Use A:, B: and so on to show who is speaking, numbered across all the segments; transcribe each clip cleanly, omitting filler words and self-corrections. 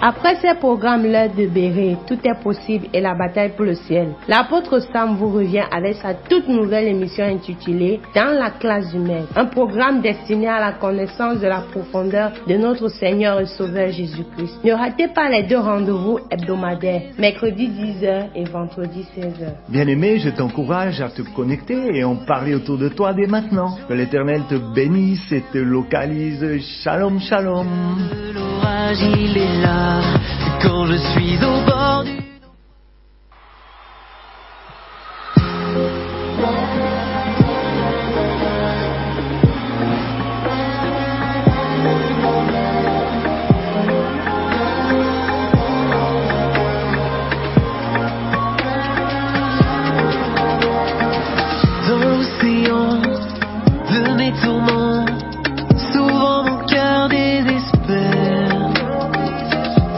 A: Après ces programmes, l'heure de bérer, tout est possible et la bataille pour le ciel. L'apôtre Sam vous revient avec sa toute nouvelle émission intitulée Dans la classe du maître. Un programme destiné à la connaissance de la profondeur de notre Seigneur et Sauveur Jésus-Christ. Ne ratez pas les deux rendez-vous hebdomadaires, mercredi 10h et vendredi 16h.
B: Bien-aimé, je t'encourage à te connecter et en parler autour de toi dès maintenant. Que l'Éternel te bénisse et te localise. Shalom, shalom.
C: L'orage, il est là. Quand je suis au bord du... Dans l'océan de mes tourments, souvent mon cœur désespère.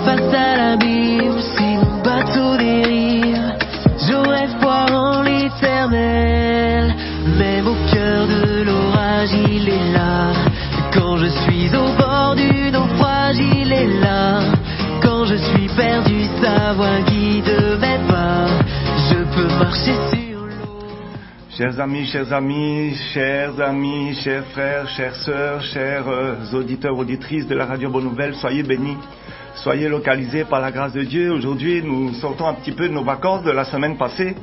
C: Face à l'abîme, si mon bateau dérive, j'aurai foi en l'éternel. Même au cœur de l'orage, il est là. Quand je suis au bord du naufrage, il est là. Quand je suis perdu, sa voix guide mes pas. Je peux marcher sur l'eau.
B: Chers amis, chers frères, chères sœurs, chers auditeurs, auditrices de la Radio Bonne Nouvelle, soyez bénis. Soyez localisés par la grâce de Dieu. Aujourd'hui, nous sortons un petit peu de nos vacances de la semaine passée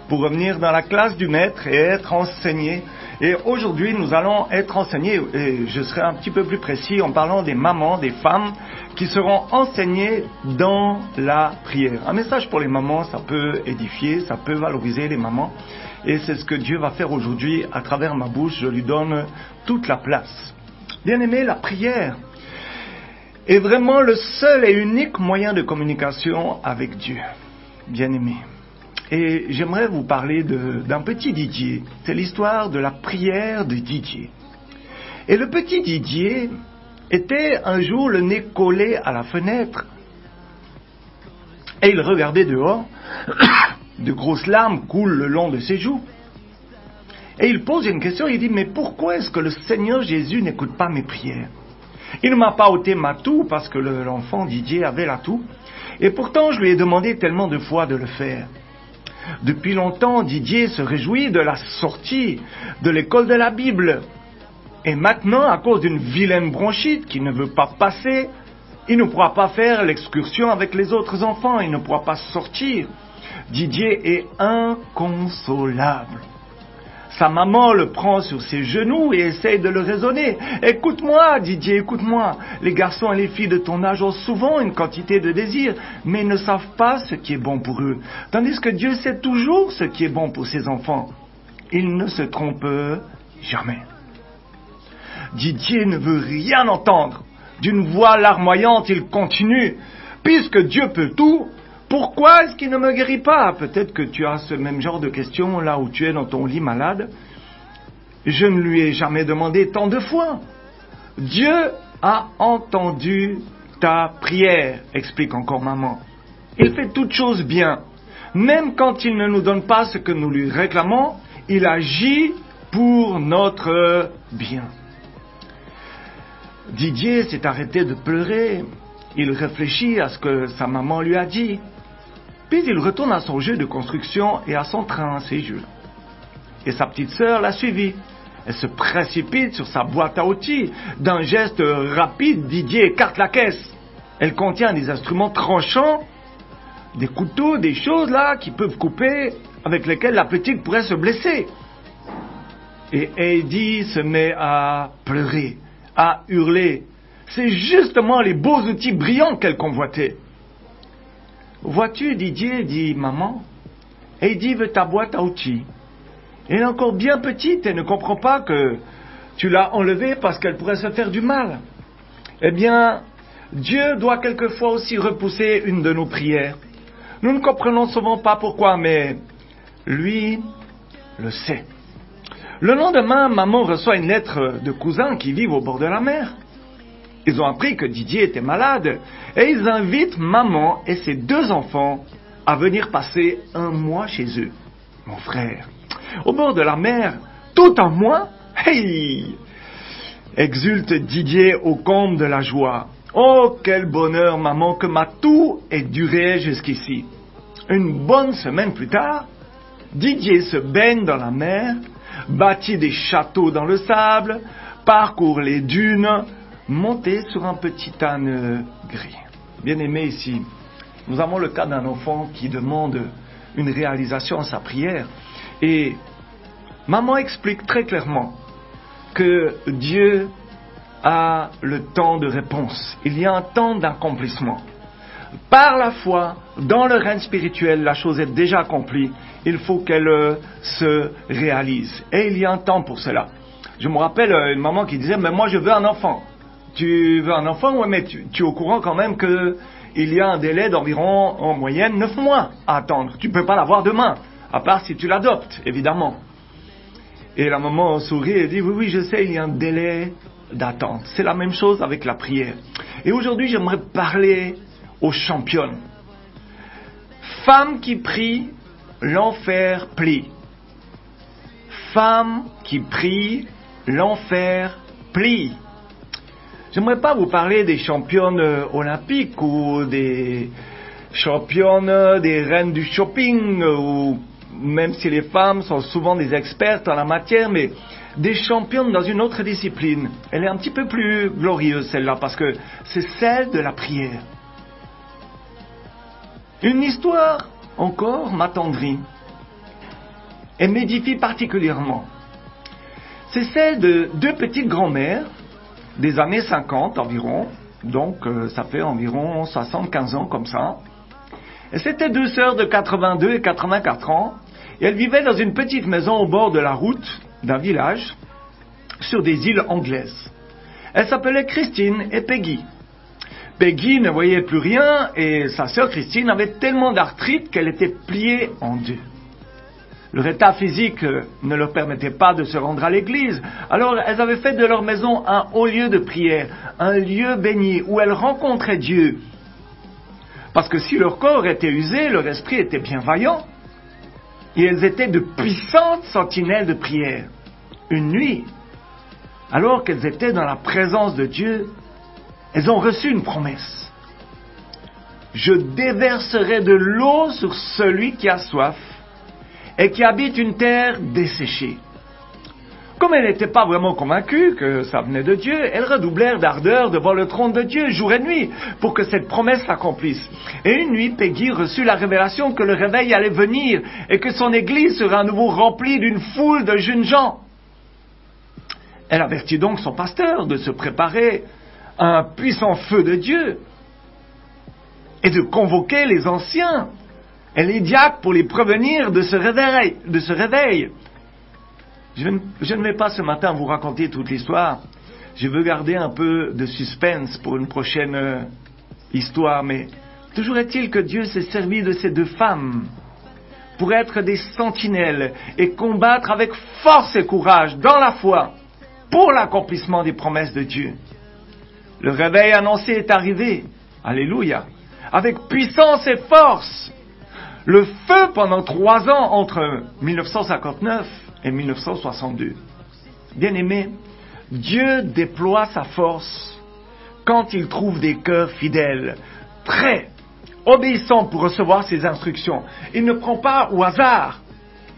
B: pour revenir dans la classe du maître et être enseignés. Et aujourd'hui, nous allons être enseignés, et je serai un petit peu plus précis en parlant des mamans, des femmes qui seront enseignées dans la prière. Un message pour les mamans, ça peut édifier, ça peut valoriser les mamans. Et c'est ce que Dieu va faire aujourd'hui à travers ma bouche. Je lui donne toute la place. Bien-aimés, la prière est vraiment le seul et unique moyen de communication avec Dieu, bien-aimé. Et j'aimerais vous parler d'un petit Didier. C'est l'histoire de la prière de Didier. Et le petit Didier était un jour le nez collé à la fenêtre. Et il regardait dehors. De grosses larmes coulent le long de ses joues. Et il pose une question, il dit, mais pourquoi est-ce que le Seigneur Jésus n'écoute pas mes prières ? Il ne m'a pas ôté ma toux parce que l'enfant Didier avait la toux. Et pourtant, je lui ai demandé tellement de fois de le faire. Depuis longtemps, Didier se réjouit de la sortie de l'école de la Bible. Et maintenant, à cause d'une vilaine bronchite qui ne veut pas passer, il ne pourra pas faire l'excursion avec les autres enfants. Il ne pourra pas sortir. Didier est inconsolable. Sa maman le prend sur ses genoux et essaye de le raisonner. « Écoute-moi, Didier, écoute-moi. Les garçons et les filles de ton âge ont souvent une quantité de désirs, mais ils ne savent pas ce qui est bon pour eux. Tandis que Dieu sait toujours ce qui est bon pour ses enfants. Il ne se trompe jamais. » Didier ne veut rien entendre. D'une voix larmoyante, il continue. « Puisque Dieu peut tout, pourquoi est-ce qu'il ne me guérit pas ? Peut-être que tu as ce même genre de questions là où tu es dans ton lit malade. Je ne lui ai jamais demandé tant de fois. Dieu a entendu ta prière, explique encore maman. Il fait toutes choses bien. Même quand il ne nous donne pas ce que nous lui réclamons, il agit pour notre bien. Didier s'est arrêté de pleurer. Il réfléchit à ce que sa maman lui a dit. Puis il retourne à son jeu de construction et à son train, ses jeux. Et sa petite sœur l'a suivi. Elle se précipite sur sa boîte à outils. D'un geste rapide, Didier écarte la caisse. Elle contient des instruments tranchants, des couteaux, des choses là qui peuvent couper, avec lesquelles la petite pourrait se blesser. Et Heidi se met à pleurer, à hurler. C'est justement les beaux outils brillants qu'elle convoitait. Vois-tu, Didier, dit maman, Heidi veut ta boîte à outils. Elle est encore bien petite et ne comprend pas que tu l'as enlevée parce qu'elle pourrait se faire du mal. Eh bien, Dieu doit quelquefois aussi repousser une de nos prières. Nous ne comprenons souvent pas pourquoi, mais lui le sait. Le lendemain, maman reçoit une lettre de cousins qui vivent au bord de la mer. Ils ont appris que Didier était malade et ils invitent maman et ses 2 enfants à venir passer un mois chez eux. Mon frère, au bord de la mer, tout un mois, hey! Exulte Didier au comble de la joie. Oh, quel bonheur, maman, que ma toux ait duré jusqu'ici. Une bonne semaine plus tard, Didier se baigne dans la mer, bâtit des châteaux dans le sable, parcourt les dunes, monté sur un petit âne gris. Bien aimé ici, nous avons le cas d'un enfant qui demande une réalisation à sa prière. Et maman explique très clairement que Dieu a le temps de réponse. Il y a un temps d'accomplissement. Par la foi, dans le règne spirituel, la chose est déjà accomplie. Il faut qu'elle se réalise. Et il y a un temps pour cela. Je me rappelle une maman qui disait, mais moi je veux un enfant. Tu veux un enfant? Oui, mais tu es au courant quand même qu'il y a un délai d'environ, en moyenne, 9 mois à attendre. Tu ne peux pas l'avoir demain, à part si tu l'adoptes, évidemment. Et la maman sourit et dit, oui, je sais, il y a un délai d'attente. C'est la même chose avec la prière. Et aujourd'hui, j'aimerais parler aux championnes. Femme qui prie, l'enfer plie. Femme qui prie, l'enfer plie. J'aimerais pas vous parler des championnes olympiques ou des championnes des reines du shopping, ou même si les femmes sont souvent des expertes en la matière, mais des championnes dans une autre discipline. Elle est un petit peu plus glorieuse celle-là, parce que c'est celle de la prière. Une histoire encore m'attendrit et m'édifie particulièrement. C'est celle de deux petites grand-mères des années 50 environ, donc ça fait environ 75 ans comme ça. Et c'était deux sœurs de 82 et 84 ans, et elles vivaient dans une petite maison au bord de la route d'un village, sur des îles anglaises. Elles s'appelaient Christine et Peggy. Peggy ne voyait plus rien, et sa sœur Christine avait tellement d'arthrite qu'elle était pliée en deux. Leur état physique ne leur permettait pas de se rendre à l'église. Alors elles avaient fait de leur maison un haut lieu de prière, un lieu béni où elles rencontraient Dieu. Parce que si leur corps était usé, leur esprit était bien vaillant. Et elles étaient de puissantes sentinelles de prière. Une nuit, alors qu'elles étaient dans la présence de Dieu, elles ont reçu une promesse. Je déverserai de l'eau sur celui qui a soif et qui habite une terre desséchée. Comme elles n'étaient pas vraiment convaincues que ça venait de Dieu, elles redoublèrent d'ardeur devant le trône de Dieu jour et nuit pour que cette promesse s'accomplisse. Et une nuit, Peggy reçut la révélation que le réveil allait venir et que son église serait à nouveau remplie d'une foule de jeunes gens. Elle avertit donc son pasteur de se préparer à un puissant feu de Dieu et de convoquer les anciens et les diacres pour les prévenir de ce réveil. Je ne vais pas ce matin vous raconter toute l'histoire. Je veux garder un peu de suspense pour une prochaine histoire, mais toujours est-il que Dieu s'est servi de ces deux femmes pour être des sentinelles et combattre avec force et courage dans la foi pour l'accomplissement des promesses de Dieu. Le réveil annoncé est arrivé, alléluia, avec puissance et force. Le feu pendant 3 ans entre 1959 et 1962. Bien-aimés, Dieu déploie sa force quand il trouve des cœurs fidèles, prêts, obéissants pour recevoir ses instructions. Il ne prend pas au hasard.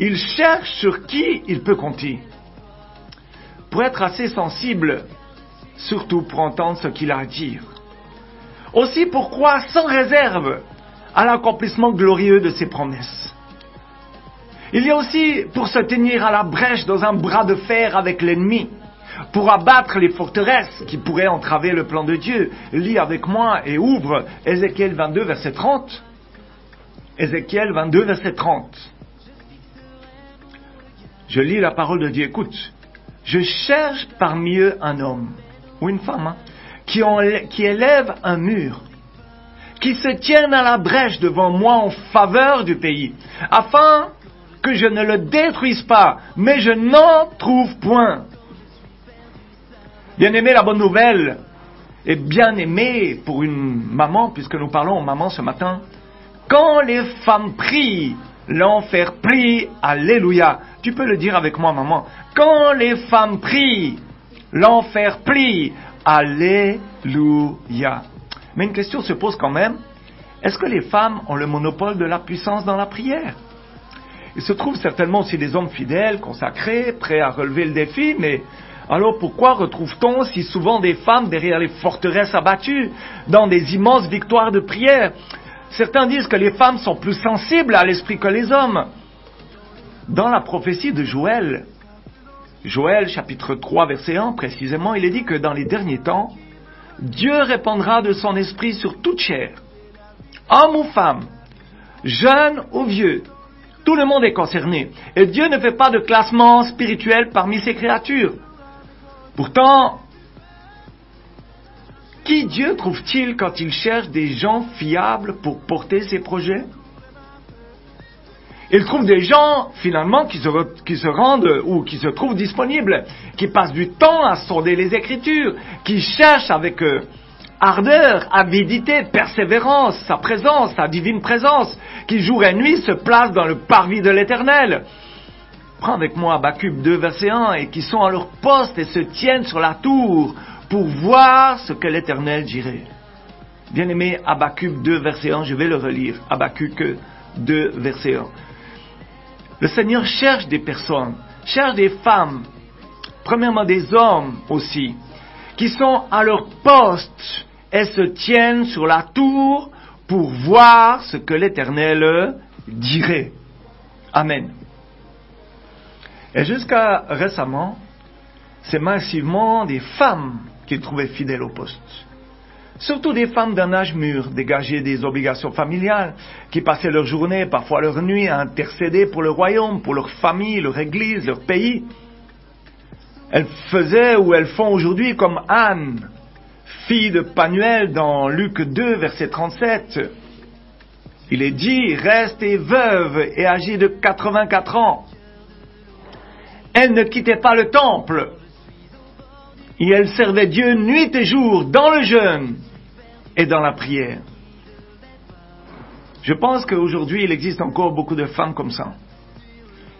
B: Il cherche sur qui il peut compter. Pour être assez sensible, surtout pour entendre ce qu'il a à dire. Aussi pour croire sans réserve à l'accomplissement glorieux de ses promesses. Il y a aussi pour se tenir à la brèche dans un bras de fer avec l'ennemi, pour abattre les forteresses qui pourraient entraver le plan de Dieu. Lis avec moi et ouvre Ézéchiel 22, verset 30. Ézéchiel 22, verset 30. Je lis la parole de Dieu. Écoute, je cherche parmi eux un homme, ou une femme, qui élève un mur, qui se tienne à la brèche devant moi en faveur du pays, afin que je ne le détruise pas, mais je n'en trouve point. Bien-aimé, la bonne nouvelle est bien aimée pour une maman, puisque nous parlons aux mamans ce matin. Quand les femmes prient, l'enfer plie, alléluia. Tu peux le dire avec moi, maman. Quand les femmes prient, l'enfer plie. Alléluia. Mais une question se pose quand même. Est-ce que les femmes ont le monopole de la puissance dans la prière? Il se trouve certainement aussi des hommes fidèles, consacrés, prêts à relever le défi, mais alors pourquoi retrouve-t-on si souvent des femmes derrière les forteresses abattues, dans des immenses victoires de prière? Certains disent que les femmes sont plus sensibles à l'esprit que les hommes. Dans la prophétie de Joël, chapitre 3, verset 1, précisément, il est dit que dans les derniers temps, Dieu répandra de son esprit sur toute chair, homme ou femme, jeune ou vieux. Tout le monde est concerné. Et Dieu ne fait pas de classement spirituel parmi ses créatures. Pourtant, qui Dieu trouve-t-il quand il cherche des gens fiables pour porter ses projets? Il trouve des gens, finalement, qui se rendent ou qui se trouvent disponibles, qui passent du temps à sonder les Écritures, qui cherchent avec ardeur, avidité, persévérance, sa présence, sa divine présence, qui jour et nuit se placent dans le parvis de l'Éternel. Prends avec moi Habacuc 2, verset 1, et qui sont à leur poste et se tiennent sur la tour pour voir ce que l'Éternel dirait. Bien-aimé, Habacuc 2, verset 1, je vais le relire. Habacuc 2, verset 1. Le Seigneur cherche des personnes, cherche des femmes, premièrement des hommes aussi, qui sont à leur poste et se tiennent sur la tour pour voir ce que l'Éternel dirait. Amen. Et jusqu'à récemment, c'est massivement des femmes qu'il trouvait fidèles au poste. Surtout des femmes d'un âge mûr, dégagées des obligations familiales, qui passaient leur journée, parfois leur nuit, à intercéder pour le royaume, pour leur famille, leur église, leur pays. Elles faisaient ou elles font aujourd'hui comme Anne, fille de Panuel dans Luc 2, verset 37. Il est dit, restez veuve et âgée de 84 ans. Elle ne quittait pas le temple. Et elle servait Dieu nuit et jour dans le jeûne et dans la prière. Je pense qu'aujourd'hui, il existe encore beaucoup de femmes comme ça.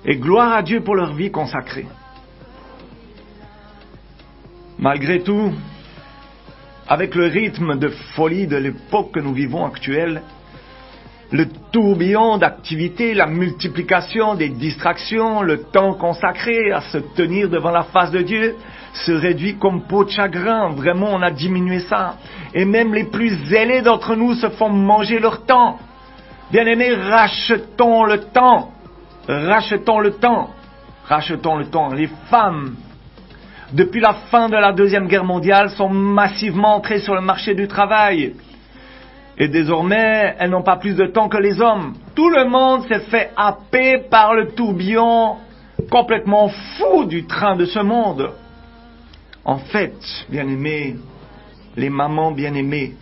B: Et gloire à Dieu pour leur vie consacrée. Malgré tout, avec le rythme de folie de l'époque que nous vivons actuelle, le tourbillon d'activités, la multiplication des distractions, le temps consacré à se tenir devant la face de Dieu se réduit comme peau de chagrin. Vraiment, on a diminué ça. Et même les plus zélés d'entre nous se font manger leur temps. Bien-aimés, rachetons le temps. Rachetons le temps. Rachetons le temps. Les femmes, depuis la fin de la Deuxième Guerre mondiale, sont massivement entrées sur le marché du travail. Et désormais, elles n'ont pas plus de temps que les hommes. Tout le monde s'est fait happer par le tourbillon complètement fou du train de ce monde. En fait, bien-aimés, les mamans bien-aimées,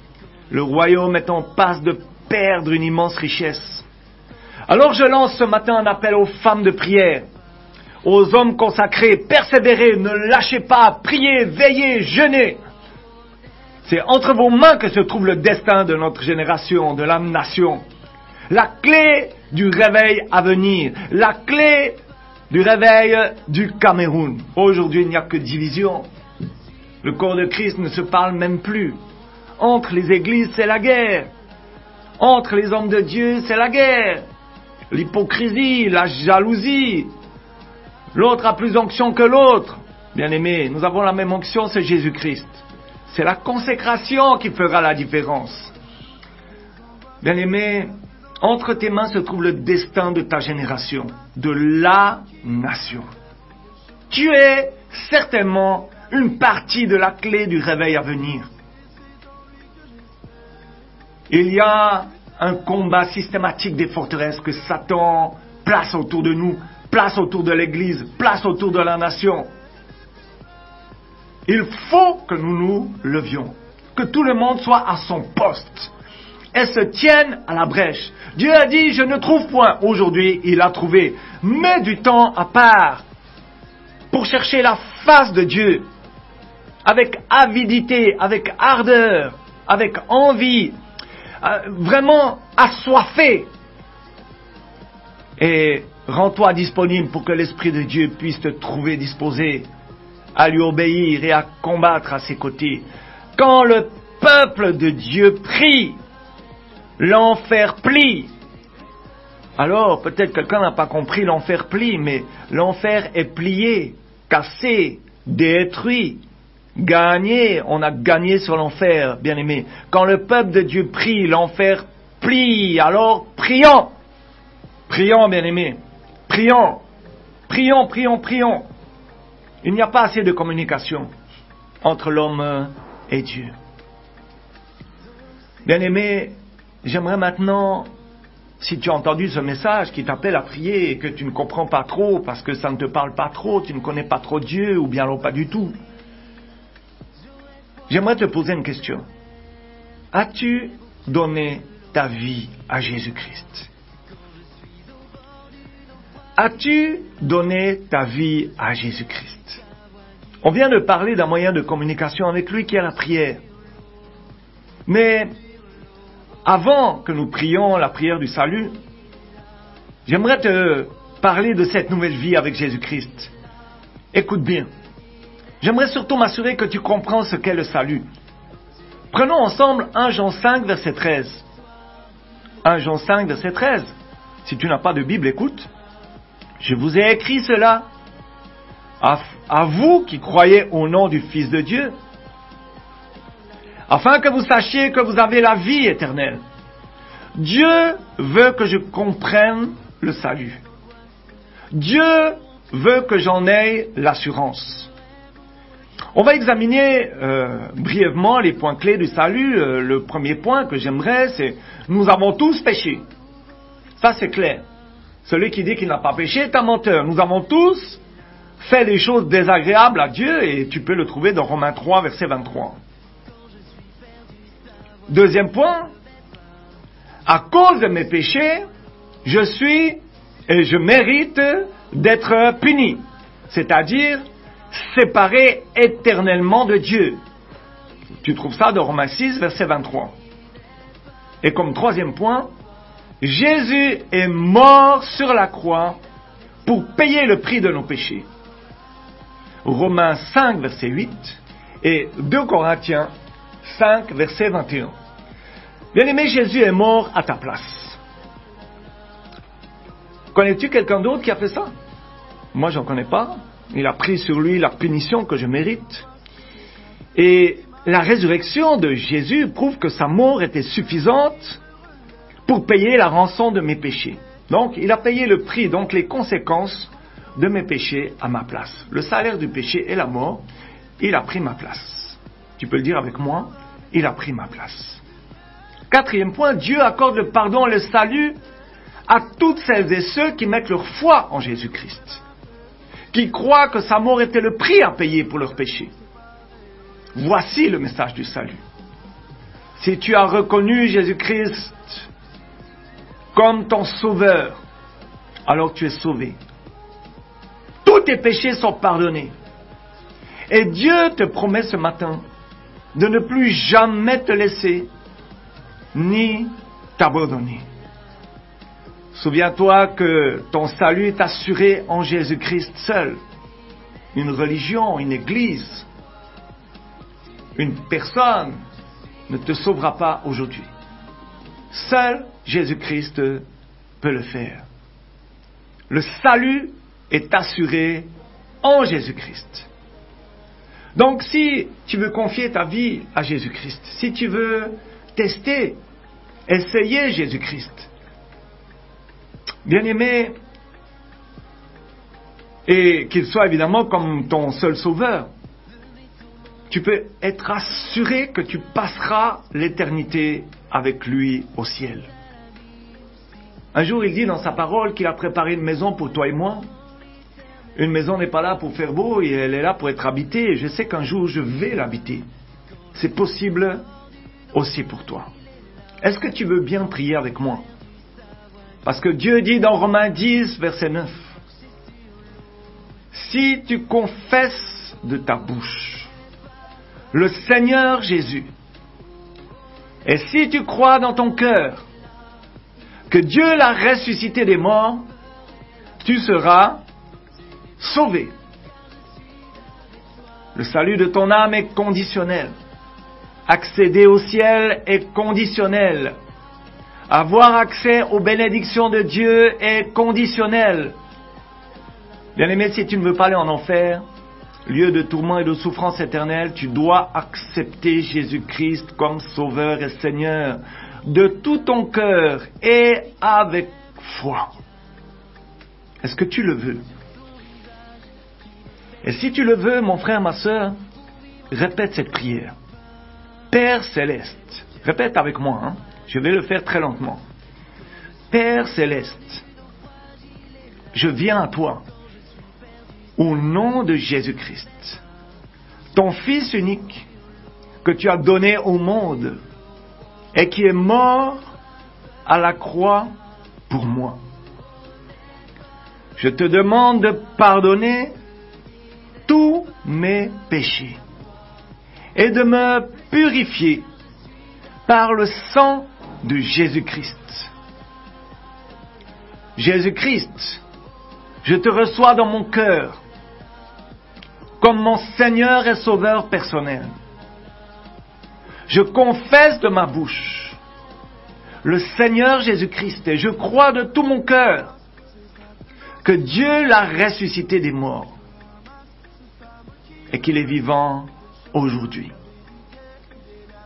B: le royaume est en passe de perdre une immense richesse. Alors je lance ce matin un appel aux femmes de prière, aux hommes consacrés, persévérez, ne lâchez pas, priez, veillez, jeûnez. C'est entre vos mains que se trouve le destin de notre génération, de la nation. La clé du réveil à venir, la clé du réveil du Cameroun. Aujourd'hui, il n'y a que division. Le corps de Christ ne se parle même plus. Entre les églises, c'est la guerre. Entre les hommes de Dieu, c'est la guerre. L'hypocrisie, la jalousie. L'autre a plus onction que l'autre. Bien-aimés, nous avons la même onction, c'est Jésus-Christ. C'est la consécration qui fera la différence. Bien-aimé, entre tes mains se trouve le destin de ta génération, de la nation. Tu es certainement une partie de la clé du réveil à venir. Il y a un combat systématique des forteresses que Satan place autour de nous, place autour de l'Église, place autour de la nation. Il faut que nous nous levions, que tout le monde soit à son poste et se tienne à la brèche. Dieu a dit, je ne trouve point. Aujourd'hui, il a trouvé. Mets du temps à part pour chercher la face de Dieu avec avidité, avec ardeur, avec envie, vraiment assoiffé. Et rends-toi disponible pour que l'Esprit de Dieu puisse te trouver disposé à lui obéir et à combattre à ses côtés. Quand le peuple de Dieu prie, l'enfer plie. Alors, peut-être quelqu'un n'a pas compris l'enfer plie, mais l'enfer est plié, cassé, détruit, gagné. On a gagné sur l'enfer, bien-aimés. Quand le peuple de Dieu prie, l'enfer plie. Alors, prions. Prions, bien-aimés. Prions. Prions, prions, prions. Il n'y a pas assez de communication entre l'homme et Dieu. Bien-aimés, j'aimerais maintenant, si tu as entendu ce message qui t'appelle à prier et que tu ne comprends pas trop parce que ça ne te parle pas trop, tu ne connais pas trop Dieu ou bien alors pas du tout, j'aimerais te poser une question. As-tu donné ta vie à Jésus-Christ? As-tu donné ta vie à Jésus-Christ? On vient de parler d'un moyen de communication avec lui qui est la prière. Mais avant que nous prions la prière du salut, j'aimerais te parler de cette nouvelle vie avec Jésus-Christ. Écoute bien. J'aimerais surtout m'assurer que tu comprends ce qu'est le salut. Prenons ensemble 1 Jean 5, verset 13. 1 Jean 5, verset 13. Si tu n'as pas de Bible, écoute. Je vous ai écrit cela à vous qui croyez au nom du Fils de Dieu, afin que vous sachiez que vous avez la vie éternelle. Dieu veut que je comprenne le salut. Dieu veut que j'en aie l'assurance. On va examiner brièvement les points clés du salut. Le premier point que j'aimerais, c'est nous avons tous péché. Ça, c'est clair. Celui qui dit qu'il n'a pas péché est un menteur. Nous avons tous fait des choses désagréables à Dieu et tu peux le trouver dans Romains 3, verset 23. Deuxième point, à cause de mes péchés, je suis et je mérite d'être puni, c'est-à-dire séparé éternellement de Dieu. Tu trouves ça dans Romains 6, verset 23. Et comme troisième point, Jésus est mort sur la croix pour payer le prix de nos péchés. Romains 5, verset 8 et 2 Corinthiens 5, verset 21. Bien-aimé, Jésus est mort à ta place. Connais-tu quelqu'un d'autre qui a fait ça? Moi, j'en connais pas. Il a pris sur lui la punition que je mérite. Et la résurrection de Jésus prouve que sa mort était suffisante pour payer la rançon de mes péchés. Donc, il a payé le prix, donc les conséquences de mes péchés à ma place. Le salaire du péché est la mort. Il a pris ma place. Tu peux le dire avec moi, il a pris ma place. Quatrième point, Dieu accorde le pardon, le salut à toutes celles et ceux qui mettent leur foi en Jésus-Christ, qui croient que sa mort était le prix à payer pour leurs péchés. Voici le message du salut. Si tu as reconnu Jésus-Christ comme ton sauveur, alors tu es sauvé. Tous tes péchés sont pardonnés. Et Dieu te promet ce matin de ne plus jamais te laisser ni t'abandonner. Souviens-toi que ton salut est assuré en Jésus-Christ seul. Une religion, une église, une personne ne te sauvera pas aujourd'hui. Seul Jésus-Christ peut le faire. Le salut est assuré en Jésus-Christ. Donc si tu veux confier ta vie à Jésus-Christ, si tu veux tester, essayer Jésus-Christ, bien-aimé, et qu'il soit évidemment comme ton seul sauveur, tu peux être assuré que tu passeras l'éternité avec lui au ciel. Un jour, il dit dans sa parole qu'il a préparé une maison pour toi et moi. Une maison n'est pas là pour faire beau, et elle est là pour être habitée. Et je sais qu'un jour, je vais l'habiter. C'est possible aussi pour toi. Est-ce que tu veux bien prier avec moi? Parce que Dieu dit dans Romains 10, verset 9, « Si tu confesses de ta bouche le Seigneur Jésus, et si tu crois dans ton cœur que Dieu l'a ressuscité des morts, tu seras sauvé. » Le salut de ton âme est conditionnel. Accéder au ciel est conditionnel. Avoir accès aux bénédictions de Dieu est conditionnel. Bien-aimé, si tu ne veux pas aller en enfer, lieu de tourment et de souffrance éternelle, tu dois accepter Jésus-Christ comme Sauveur et Seigneur de tout ton cœur et avec foi. Est-ce que tu le veux? Et si tu le veux, mon frère, ma sœur, répète cette prière. Père Céleste, répète avec moi, hein? Je vais le faire très lentement. Père Céleste, je viens à toi, au nom de Jésus-Christ, ton Fils unique que tu as donné au monde et qui est mort à la croix pour moi. Je te demande de pardonner tous mes péchés et de me purifier par le sang de Jésus-Christ. Jésus-Christ, je te reçois dans mon cœur comme mon Seigneur et Sauveur personnel. Je confesse de ma bouche le Seigneur Jésus-Christ et je crois de tout mon cœur que Dieu l'a ressuscité des morts et qu'il est vivant aujourd'hui.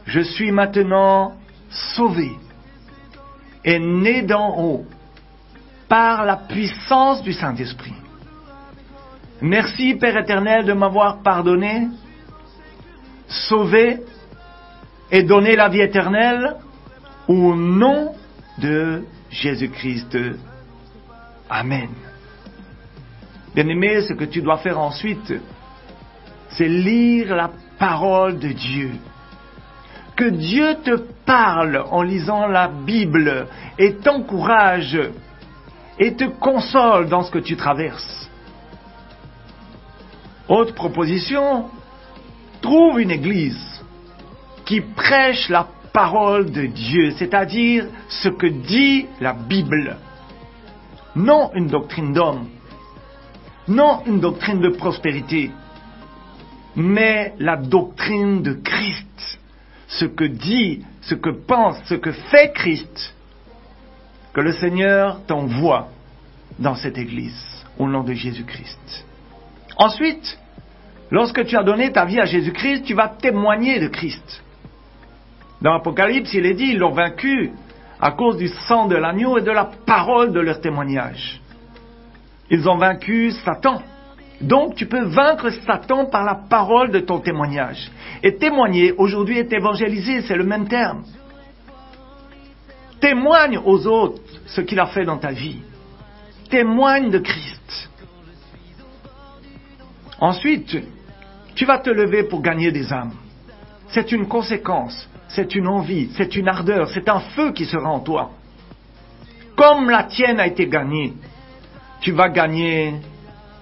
B: Je suis maintenant sauvé et né d'en haut par la puissance du Saint-Esprit. Merci, Père éternel, de m'avoir pardonné, sauvé et donné la vie éternelle au nom de Jésus-Christ. Amen. Bien-aimé, ce que tu dois faire ensuite, c'est lire la parole de Dieu. Que Dieu te parle en lisant la Bible et t'encourage et te console dans ce que tu traverses. Autre proposition, trouve une église qui prêche la parole de Dieu, c'est-à-dire ce que dit la Bible. Non une doctrine d'homme, non une doctrine de prospérité, mais la doctrine de Christ. Ce que dit, ce que pense, ce que fait Christ, que le Seigneur t'envoie dans cette église, au nom de Jésus-Christ. Ensuite, lorsque tu as donné ta vie à Jésus-Christ, tu vas témoigner de Christ. Dans l'Apocalypse, il est dit, ils l'ont vaincu à cause du sang de l'agneau et de la parole de leur témoignage. Ils ont vaincu Satan. Donc, tu peux vaincre Satan par la parole de ton témoignage. Et témoigner, aujourd'hui, est évangéliser, c'est le même terme. Témoigne aux autres ce qu'il a fait dans ta vie. Témoigne de Christ. Ensuite, tu vas te lever pour gagner des âmes. C'est une conséquence, c'est une envie, c'est une ardeur, c'est un feu qui sera en toi. Comme la tienne a été gagnée, tu vas gagner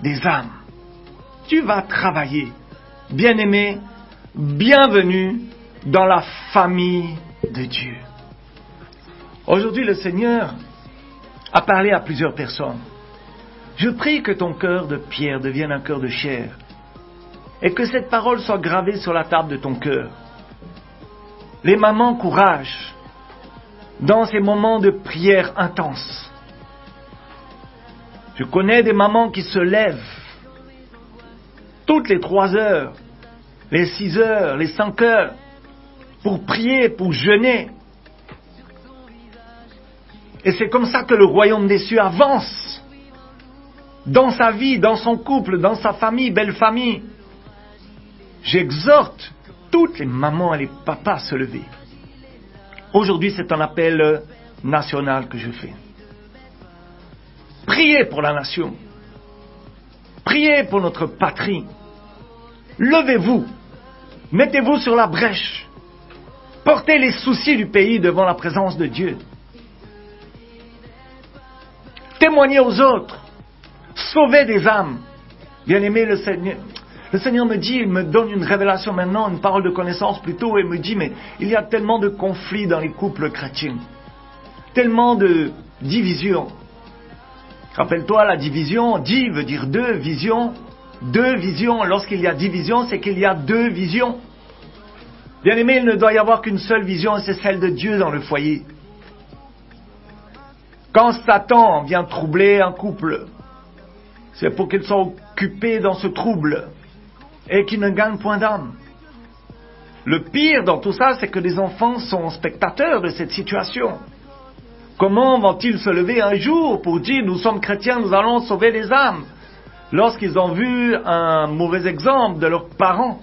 B: des âmes. Tu vas travailler. Bien-aimé, bienvenue dans la famille de Dieu. Aujourd'hui, le Seigneur a parlé à plusieurs personnes. Je prie que ton cœur de pierre devienne un cœur de chair et que cette parole soit gravée sur la table de ton cœur. Les mamans, courage dans ces moments de prière intense. Je connais des mamans qui se lèvent toutes les 3 heures, les 6 heures, les 5 heures, pour prier, pour jeûner. Et c'est comme ça que le royaume des cieux avance. Dans sa vie, dans son couple, dans sa famille, belle famille. J'exhorte toutes les mamans et les papas à se lever. Aujourd'hui, c'est un appel national que je fais. Priez pour la nation. Priez pour notre patrie. Levez-vous. Mettez-vous sur la brèche. Portez les soucis du pays devant la présence de Dieu. Témoignez aux autres. Sauvez des âmes. Bien-aimé, le Seigneur me dit, il me donne une révélation maintenant, une parole de connaissance plutôt, et me dit, mais il y a tellement de conflits dans les couples chrétiens. Tellement de divisions. Rappelle-toi, la division, di veut dire deux, vision, 2 visions. Lorsqu'il y a 10 visions, c'est qu'il y a 2 visions. Bien-aimés, il ne doit y avoir qu'une seule vision, et c'est celle de Dieu dans le foyer. Quand Satan vient troubler un couple, c'est pour qu'il soit occupé dans ce trouble et qu'il ne gagne point d'âme. Le pire dans tout ça, c'est que les enfants sont spectateurs de cette situation. Comment vont-ils se lever un jour pour dire « nous sommes chrétiens, nous allons sauver les âmes » lorsqu'ils ont vu un mauvais exemple de leurs parents?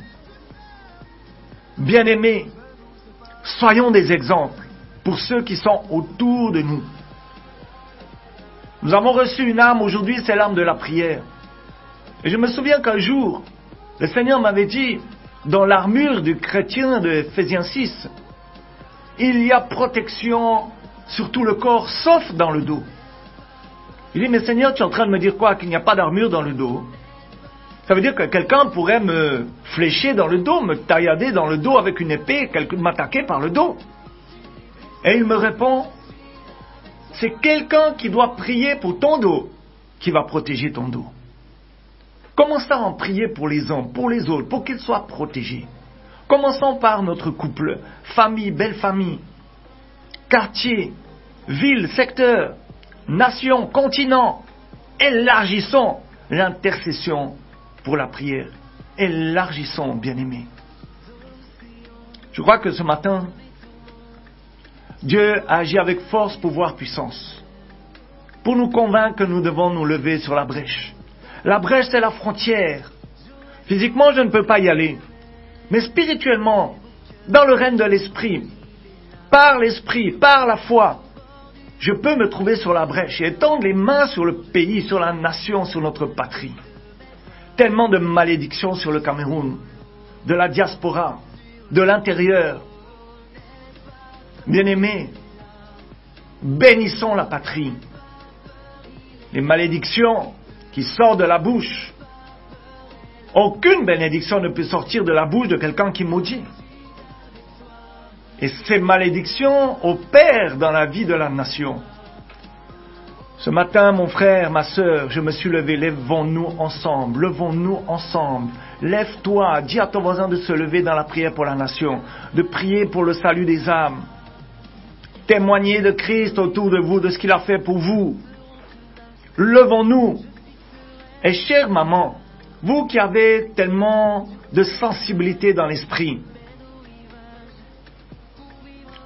B: Bien-aimés, soyons des exemples pour ceux qui sont autour de nous. Nous avons reçu une arme aujourd'hui, c'est l'arme de la prière. Et je me souviens qu'un jour, le Seigneur m'avait dit, dans l'armure du chrétien de Ephésiens 6, il y a protection sur tout le corps, sauf dans le dos. Il dit, mais Seigneur, tu es en train de me dire quoi? Qu'il n'y a pas d'armure dans le dos? Ça veut dire que quelqu'un pourrait me flécher dans le dos, me taillader dans le dos avec une épée, m'attaquer par le dos. Et il me répond, c'est quelqu'un qui doit prier pour ton dos qui va protéger ton dos. Commençons à en prier pour les uns, pour les autres, pour qu'ils soient protégés. Commençons par notre couple, famille, belle famille, quartier, ville, secteur, nation, continent. Élargissons l'intercession pour la prière. Élargissons, bien-aimés. Je crois que ce matin, Dieu agit avec force, pouvoir, puissance, pour nous convaincre que nous devons nous lever sur la brèche. La brèche, c'est la frontière. Physiquement, je ne peux pas y aller. Mais spirituellement, dans le règne de l'Esprit, par la foi, je peux me trouver sur la brèche et étendre les mains sur le pays, sur la nation, sur notre patrie. Tellement de malédictions sur le Cameroun, de la diaspora, de l'intérieur. Bien-aimés, bénissons la patrie. Les malédictions qui sortent de la bouche, aucune bénédiction ne peut sortir de la bouche de quelqu'un qui maudit. Et ces malédictions opèrent dans la vie de la nation. Ce matin, mon frère, ma sœur, je me suis levé, levons-nous ensemble, lève-toi, dis à ton voisin de se lever dans la prière pour la nation, de prier pour le salut des âmes, témoigner de Christ autour de vous, de ce qu'il a fait pour vous. Levons-nous. Et chère maman, vous qui avez tellement de sensibilité dans l'esprit,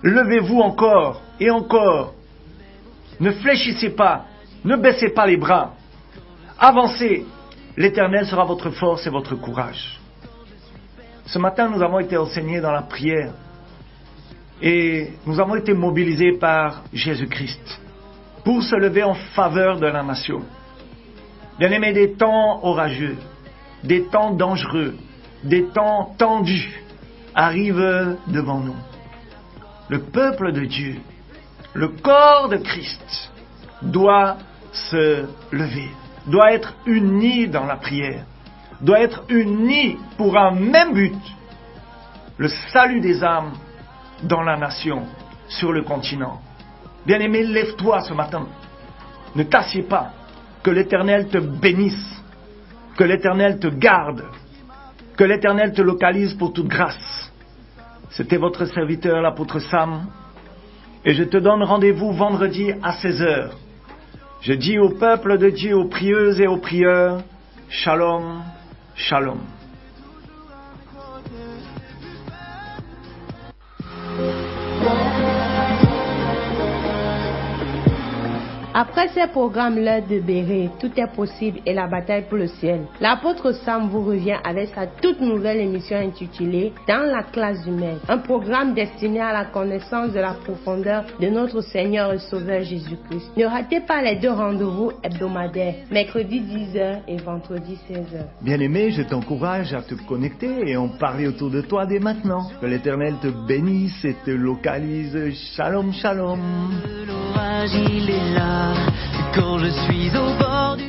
B: levez-vous encore et encore. Ne fléchissez pas, ne baissez pas les bras. Avancez. L'Éternel sera votre force et votre courage. Ce matin, nous avons été enseignés dans la prière et nous avons été mobilisés par Jésus-Christ pour se lever en faveur de la nation. Bien-aimés, des temps orageux, des temps dangereux, des temps tendus arrivent devant nous. Le peuple de Dieu, le corps de Christ, doit se lever, doit être uni dans la prière, doit être uni pour un même but, le salut des âmes dans la nation, sur le continent. Bien-aimé, lève-toi ce matin, ne t'assieds pas, que l'Éternel te bénisse, que l'Éternel te garde, que l'Éternel te localise pour toute grâce. C'était votre serviteur, l'apôtre Sam, et je te donne rendez-vous vendredi à 16h. Je dis au peuple de Dieu, aux prieuses et aux prieurs, Shalom, Shalom.
A: Après ces programmes, l'heure de bérer, tout est possible et la bataille pour le ciel. L'apôtre Sam vous revient avec sa toute nouvelle émission intitulée Dans la classe du maître. Un programme destiné à la connaissance de la profondeur de notre Seigneur et Sauveur Jésus-Christ. Ne ratez pas les 2 rendez-vous hebdomadaires, mercredi 10h et vendredi 16h.
B: Bien-aimé, je t'encourage à te connecter et en parler autour de toi dès maintenant. Que l'Éternel te bénisse et te localise. Shalom, shalom.
C: L'orage, il est là, quand je suis au bord du